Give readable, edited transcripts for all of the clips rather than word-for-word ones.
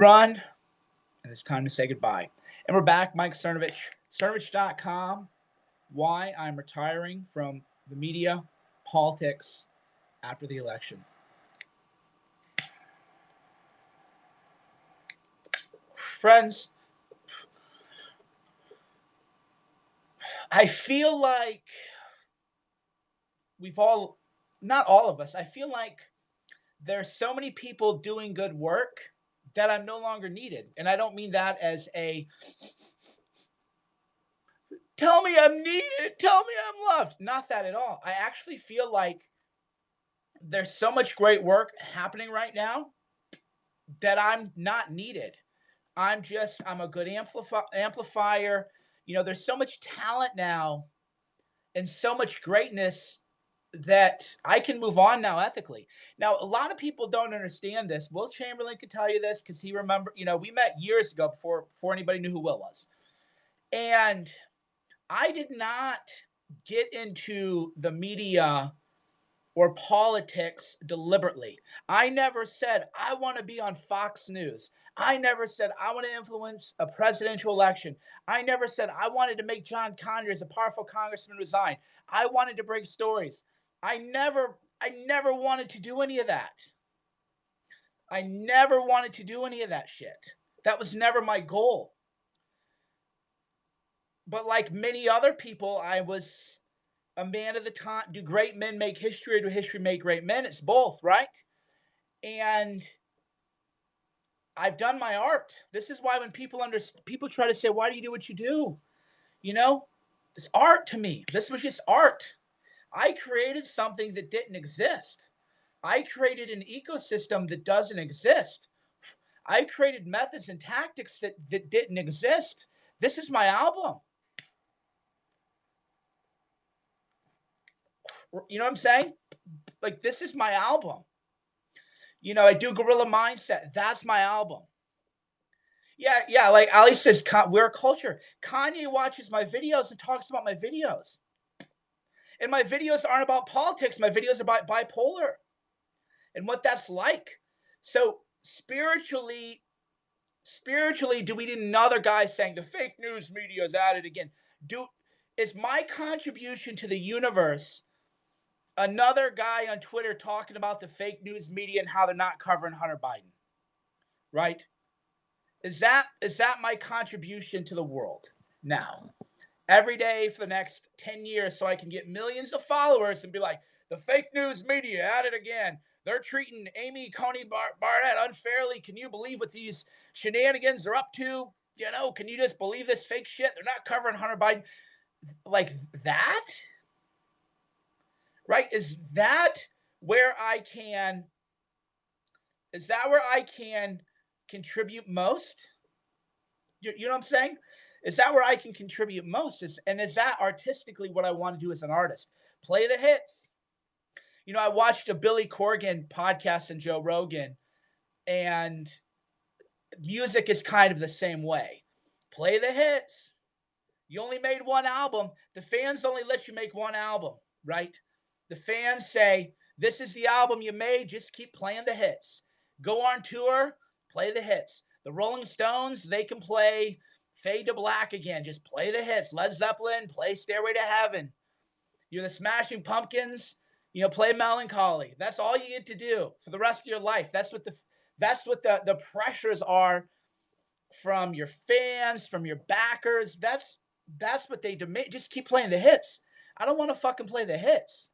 Run, and it's time to say goodbye. And we're back, Mike Cernovich, Cernovich.com. Why I'm retiring from the media, politics after the election. Friends, I feel like not all of us, I feel like there's so many people doing good work that I'm no longer needed. And I don't mean that as a tell me I'm needed, tell me I'm loved. Not that at all. I actually feel like there's so much great work happening right now that I'm not needed. I'm a good amplifier. There's so much talent now and so much greatness that I can move on now ethically. Now, a lot of people don't understand this. Will Chamberlain could tell you this because we met years ago before anybody knew who Will was. And I did not get into the media or politics deliberately. I never said, I want to be on Fox News. I never said, I want to influence a presidential election. I never said, I wanted to make John Conyers, a powerful congressman, resign. I wanted to break stories. I never wanted to do any of that. I never wanted to do any of that shit. That was never my goal. But like many other people, I was a man of the time. Do great men make history, or do history make great men? It's both, right? And I've done my art. This is why when people try to say, why do you do what you do? It's art to me. This was just art. I created something that didn't exist. I created an ecosystem that doesn't exist. I created methods and tactics that didn't exist. This is my album. You know what I'm saying? Like, this is my album. I do Guerrilla Mindset. That's my album. Yeah. Like Ali says, we're a culture. Kanye watches my videos and talks about my videos. And my videos aren't about politics. My videos are about bipolar and what that's like. So spiritually, do we need another guy saying the fake news media is at it again? Is my contribution to the universe another guy on Twitter talking about the fake news media and how they're not covering Hunter Biden? Right? Is that my contribution to the world now? Every day for the next 10 years so I can get millions of followers and be like, the fake news media at it again. They're treating Amy Coney Barnett unfairly. Can you believe what these shenanigans they're up to? Can you just believe this fake shit? They're not covering Hunter Biden. Like that? Right? Is that where I can contribute most? You know what I'm saying? Is that where I can contribute most? Is that artistically what I want to do as an artist? Play the hits. I watched a Billy Corgan podcast and Joe Rogan, and music is kind of the same way. Play the hits. You only made one album. The fans only let you make one album, right? The fans say, this is the album you made. Just keep playing the hits. Go on tour, play the hits. The Rolling Stones, they can play Fade to Black again. Just play the hits. Led Zeppelin, play Stairway to Heaven. You're the Smashing Pumpkins, play Melancholy. That's all you get to do for the rest of your life. That's what the pressures are from your fans, from your backers. That's what they demand. Just keep playing the hits. I don't want to fucking play the hits.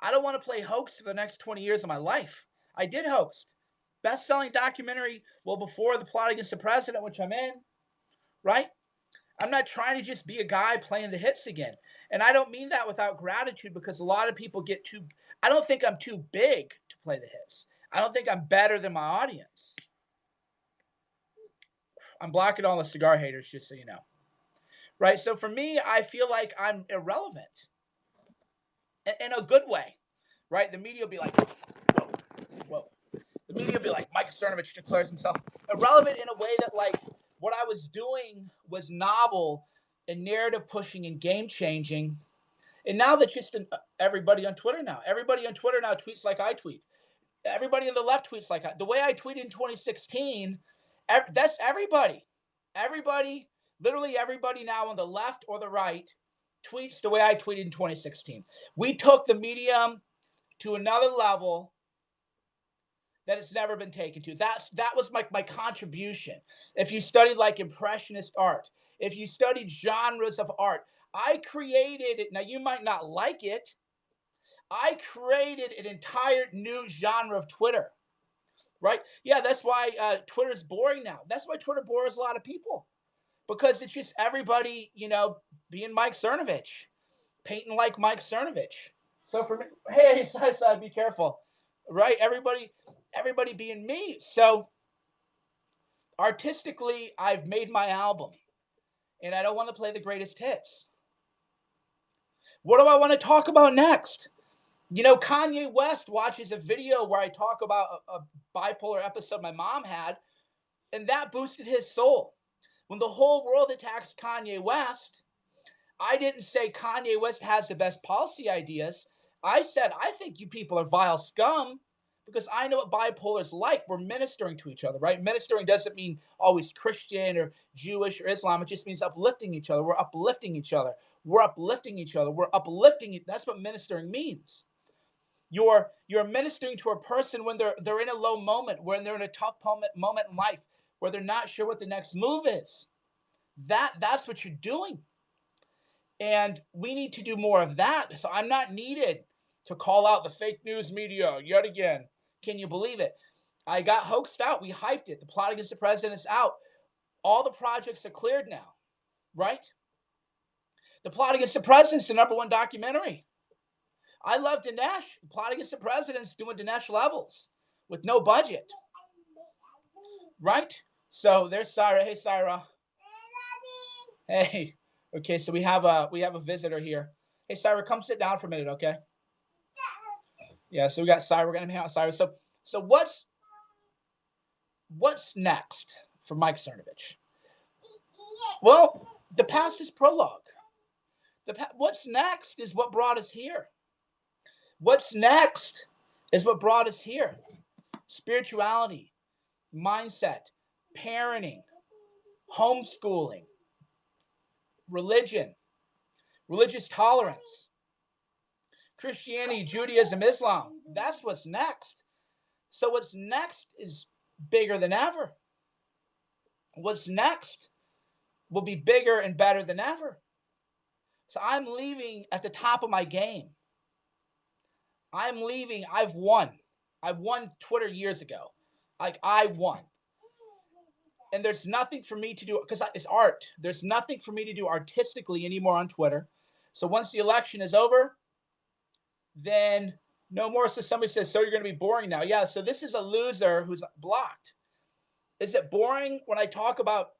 I don't want to play Hoaxed for the next 20 years of my life. I did Hoaxed. Best-selling documentary, before The Plot Against the President, which I'm in, right? I'm not trying to just be a guy playing the hits again. And I don't mean that without gratitude, because a lot of people I don't think I'm too big to play the hits. I don't think I'm better than my audience. I'm blocking all the cigar haters, just so you know. Right? So for me, I feel like I'm irrelevant. In a good way. Right? The media will be like, whoa. The media will be like, Mike Cernovich declares himself irrelevant in a way that, like, what I was doing was novel and narrative pushing and game changing. And now that everybody on Twitter now tweets like I tweet. Everybody on the left tweets like the way I tweeted in 2016 That's everybody. Everybody, literally everybody now on the left or the right tweets the way I tweeted in 2016. We took the medium to another level that it's never been taken to. That was my contribution. If you studied like impressionist art, if you studied genres of art, I created it. Now you might not like it. I created an entire new genre of Twitter. Right? Yeah, that's why Twitter's boring now. That's why Twitter bores a lot of people because it's just everybody, being Mike Cernovich, painting like Mike Cernovich. So for me, hey, side, be careful, right? Everybody being me. So artistically, I've made my album, and I don't want to play the greatest hits. What do I want to talk about next? Kanye West watches a video where I talk about a bipolar episode my mom had, and that boosted his soul. When the whole world attacks Kanye West, I didn't say Kanye West has the best policy ideas. I said, I think you people are vile scum because I know what bipolar is like. We're ministering to each other, right? Ministering doesn't mean always Christian or Jewish or Islam. It just means uplifting each other. We're uplifting each other. We're uplifting each other. We're uplifting. That's what ministering means. You're ministering to a person when they're in a low moment, when they're in a tough moment in life, where they're not sure what the next move is. That's what you're doing. And we need to do more of that. So I'm not needed to call out the fake news media yet again. Can you believe it? I got hoaxed out. We hyped it. The plot against the president is out. All the projects are cleared now, right? The plot against the president's the #1 documentary. I love Dinesh. The plot against the president's doing Dinesh levels with no budget, right? So there's Syra. Hey, Syra. Hey. Okay, so we have a visitor here. Hey, Syra, come sit down for a minute, okay? Yeah, so we got Syra. We're gonna hang out with Syra. So what's next for Mike Cernovich? Well, the past is prologue. What's next is what brought us here. What's next is what brought us here. Spirituality, mindset, parenting, homeschooling, religion, religious tolerance, Christianity, Judaism, Islam. That's what's next. So what's next is bigger than ever. What's next will be bigger and better than ever. So I'm leaving at the top of my game. I'm leaving. I've won. I won Twitter years ago. Like I won. And there's nothing for me to do because it's art. There's nothing for me to do artistically anymore on Twitter. So once the election is over, then no more. So somebody says, so you're going to be boring now. Yeah, so this is a loser who's blocked. Is it boring when I talk about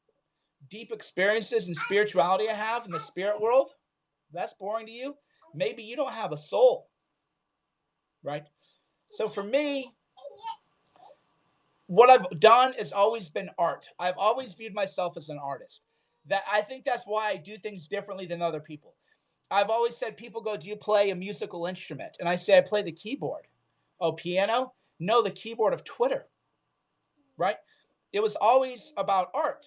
deep experiences and spirituality I have in the spirit world? That's boring to you? Maybe you don't have a soul, right? So for me, what I've done has always been art. I've always viewed myself as an artist. I think that's why I do things differently than other people. I've always said, people go, do you play a musical instrument? And I say, I play the keyboard. Oh, piano? No, the keyboard of Twitter, right? It was always about art.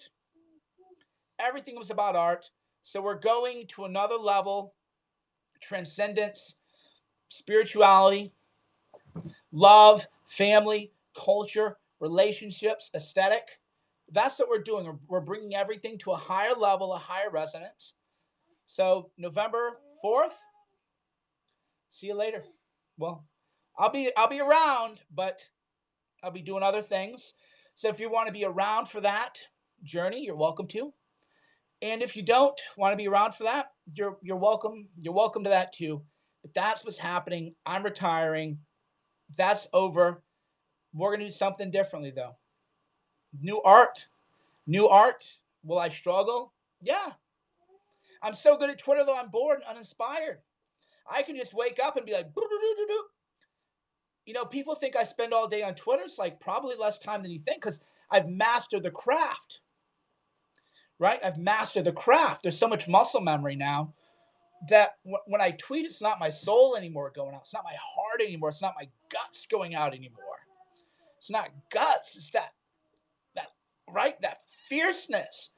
Everything was about art. So we're going to another level, transcendence, spirituality, love, family, culture, relationships, aesthetic. That's what we're doing. We're bringing everything to a higher level, a higher resonance. So November 4th, see you later. Well, I'll be around, but I'll be doing other things. So if you want to be around for that journey, you're welcome to. And if you don't want to be around for that, you're welcome. You're welcome to that too. But that's what's happening. I'm retiring. That's over. We're going to do something differently though. New art. New art. Will I struggle? Yeah. I'm so good at Twitter though, I'm bored and uninspired. I can just wake up and be like, boo-doo-doo-doo-doo. People think I spend all day on Twitter. It's like probably less time than you think because I've mastered the craft, right? I've mastered the craft. There's so much muscle memory now that when I tweet, it's not my soul anymore going out. It's not my heart anymore. It's not my guts going out anymore. It's not guts. It's that right? That fierceness.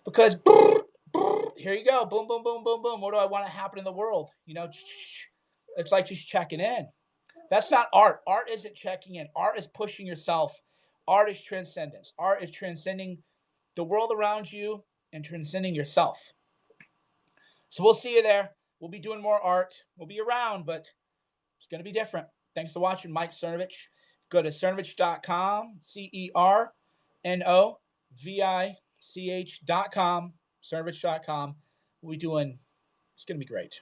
Because here you go. Boom, boom, boom, boom, boom. What do I want to happen in the world? You know, it's like just checking in. That's not art. Art isn't checking in. Art is pushing yourself. Art is transcendence. Art is transcending the world around you and transcending yourself. So we'll see you there. We'll be doing more art. We'll be around, but it's going to be different. Thanks for watching, Mike Cernovich. Go to cernovich.com, CERNOVICH.com, cernovich.com. We'll be doing, it's going to be great.